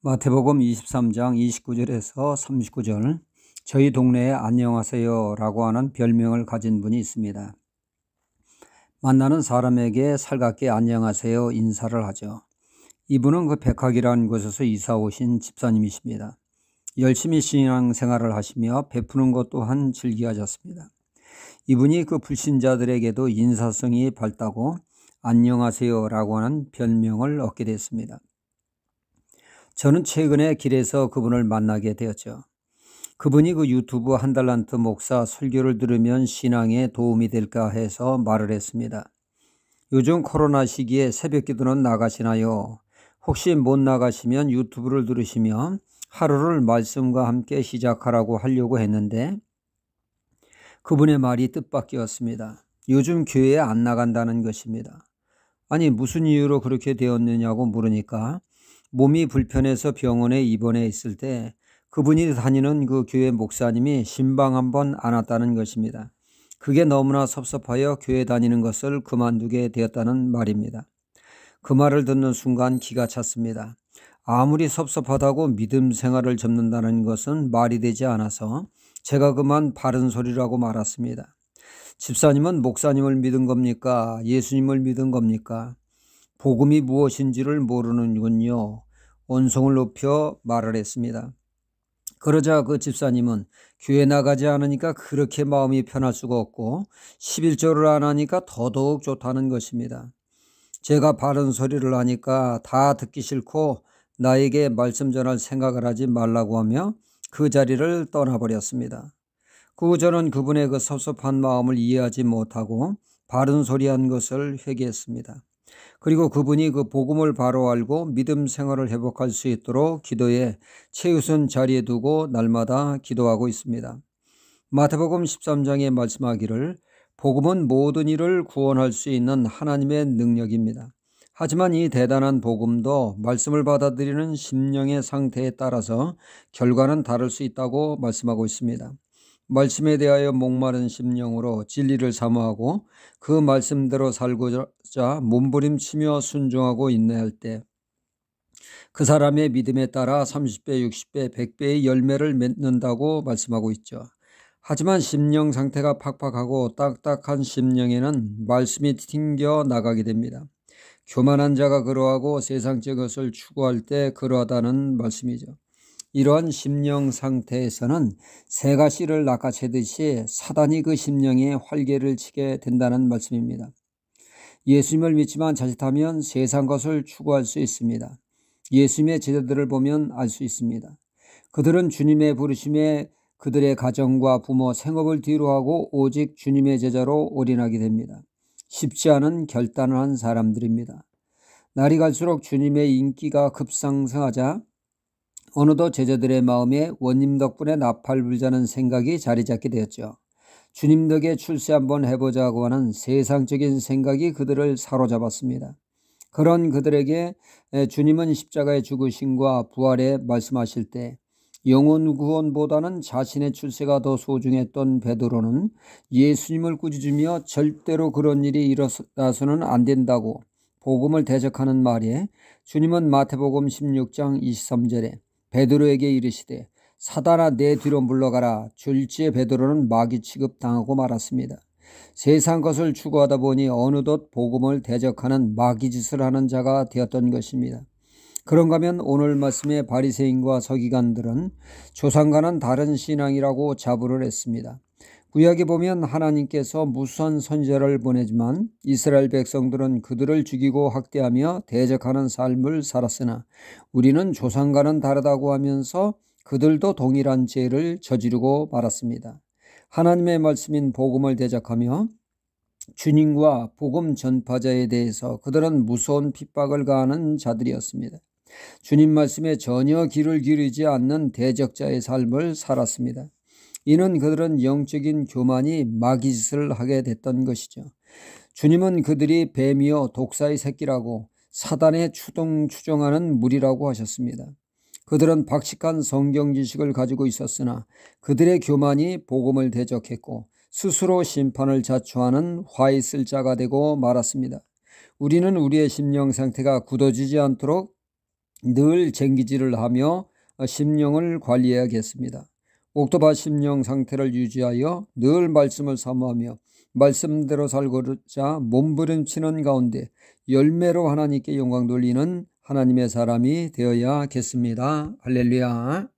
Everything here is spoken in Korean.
마태복음 23장 29절에서 39절, 저희 동네에 안녕하세요 라고 하는 별명을 가진 분이 있습니다. 만나는 사람에게 살갑게 안녕하세요 인사를 하죠. 이분은 그 백학이라는 곳에서 이사 오신 집사님이십니다. 열심히 신앙생활을 하시며 베푸는 것 또한 즐기하셨습니다. 이분이 그 불신자들에게도 인사성이 밝다고 안녕하세요 라고 하는 별명을 얻게 됐습니다. 저는 최근에 길에서 그분을 만나게 되었죠. 그분이 그 유튜브 한달란트 목사 설교를 들으면 신앙에 도움이 될까 해서 말을 했습니다. 요즘 코로나 시기에 새벽 기도는 나가시나요? 혹시 못 나가시면 유튜브를 들으시며 하루를 말씀과 함께 시작하라고 하려고 했는데 그분의 말이 뜻밖이었습니다. 요즘 교회에 안 나간다는 것입니다. 아니 무슨 이유로 그렇게 되었느냐고 물으니까 몸이 불편해서 병원에 입원해 있을 때 그분이 다니는 그 교회 목사님이 신방 한번 안 왔다는 것입니다. 그게 너무나 섭섭하여 교회 다니는 것을 그만두게 되었다는 말입니다. 그 말을 듣는 순간 기가 찼습니다. 아무리 섭섭하다고 믿음 생활을 접는다는 것은 말이 되지 않아서 제가 그만 바른 소리라고 말았습니다. 집사님은 목사님을 믿은 겁니까? 예수님을 믿은 겁니까? 복음이 무엇인지를 모르는군요. 언성을 높여 말을 했습니다. 그러자 그 집사님은 교회 나가지 않으니까 그렇게 마음이 편할 수가 없고 11조를 안 하니까 더더욱 좋다는 것입니다. 제가 바른 소리를 하니까 다 듣기 싫고 나에게 말씀 전할 생각을 하지 말라고 하며 그 자리를 떠나버렸습니다. 그 후 저는 그분의 그 섭섭한 마음을 이해하지 못하고 바른 소리한 것을 회개했습니다. 그리고 그분이 그 복음을 바로 알고 믿음 생활을 회복할 수 있도록 기도에 최우선 자리에 두고 날마다 기도하고 있습니다. 마태복음 13장에 말씀하기를 복음은 모든 일을 구원할 수 있는 하나님의 능력입니다. 하지만 이 대단한 복음도 말씀을 받아들이는 심령의 상태에 따라서 결과는 다를 수 있다고 말씀하고 있습니다. 말씀에 대하여 목마른 심령으로 진리를 사모하고 그 말씀대로 살고자 몸부림치며 순종하고 인내할 때 그 사람의 믿음에 따라 30배, 60배, 100배의 열매를 맺는다고 말씀하고 있죠. 하지만 심령 상태가 팍팍하고 딱딱한 심령에는 말씀이 튕겨 나가게 됩니다. 교만한 자가 그러하고 세상적 것을 추구할 때 그러하다는 말씀이죠. 이러한 심령 상태에서는 새가 씨를 낚아채듯이 사단이 그 심령에 활개를 치게 된다는 말씀입니다. 예수님을 믿지만 자칫하면 세상 것을 추구할 수 있습니다. 예수님의 제자들을 보면 알 수 있습니다. 그들은 주님의 부르심에 그들의 가정과 부모, 생업을 뒤로하고 오직 주님의 제자로 올인하게 됩니다. 쉽지 않은 결단을 한 사람들입니다. 날이 갈수록 주님의 인기가 급상승하자 어느덧 제자들의 마음에 원님 덕분에 나팔불자는 생각이 자리 잡게 되었죠. 주님 덕에 출세 한번 해보자고 하는 세상적인 생각이 그들을 사로잡았습니다. 그런 그들에게 주님은 십자가의 죽으심과 부활에 말씀하실 때 영혼 구원보다는 자신의 출세가 더 소중했던 베드로는 예수님을 꾸짖으며 절대로 그런 일이 일어나서는 안 된다고 복음을 대적하는 말에 주님은 마태복음 16장 23절에 베드로에게 이르시되 사단아 내 뒤로 물러가라. 졸지에 베드로는 마귀 취급당하고 말았습니다. 세상 것을 추구하다 보니 어느덧 복음을 대적하는 마귀짓을 하는 자가 되었던 것입니다. 그런가 하면 오늘 말씀의 바리새인과 서기관들은 조상과는 다른 신앙이라고 자부를 했습니다. 구약에 보면 하나님께서 무수한 선지자를 보내지만 이스라엘 백성들은 그들을 죽이고 학대하며 대적하는 삶을 살았으나 우리는 조상과는 다르다고 하면서 그들도 동일한 죄를 저지르고 말았습니다. 하나님의 말씀인 복음을 대적하며 주님과 복음 전파자에 대해서 그들은 무서운 핍박을 가하는 자들이었습니다. 주님 말씀에 전혀 귀를 기울이지 않는 대적자의 삶을 살았습니다. 이는 그들은 영적인 교만이 마귀짓을 하게 됐던 것이죠. 주님은 그들이 뱀이요 독사의 새끼라고 사단의 추종하는 무리라고 하셨습니다. 그들은 박식한 성경 지식을 가지고 있었으나 그들의 교만이 복음을 대적했고 스스로 심판을 자초하는 화 있을 자가 되고 말았습니다. 우리는 우리의 심령 상태가 굳어지지 않도록 늘 쟁기질을 하며 심령을 관리해야겠습니다. 옥토파 심령 상태를 유지하여 늘 말씀을 사모하며 말씀대로 살고자 몸부림치는 가운데 열매로 하나님께 영광 돌리는 하나님의 사람이 되어야겠습니다. 할렐루야.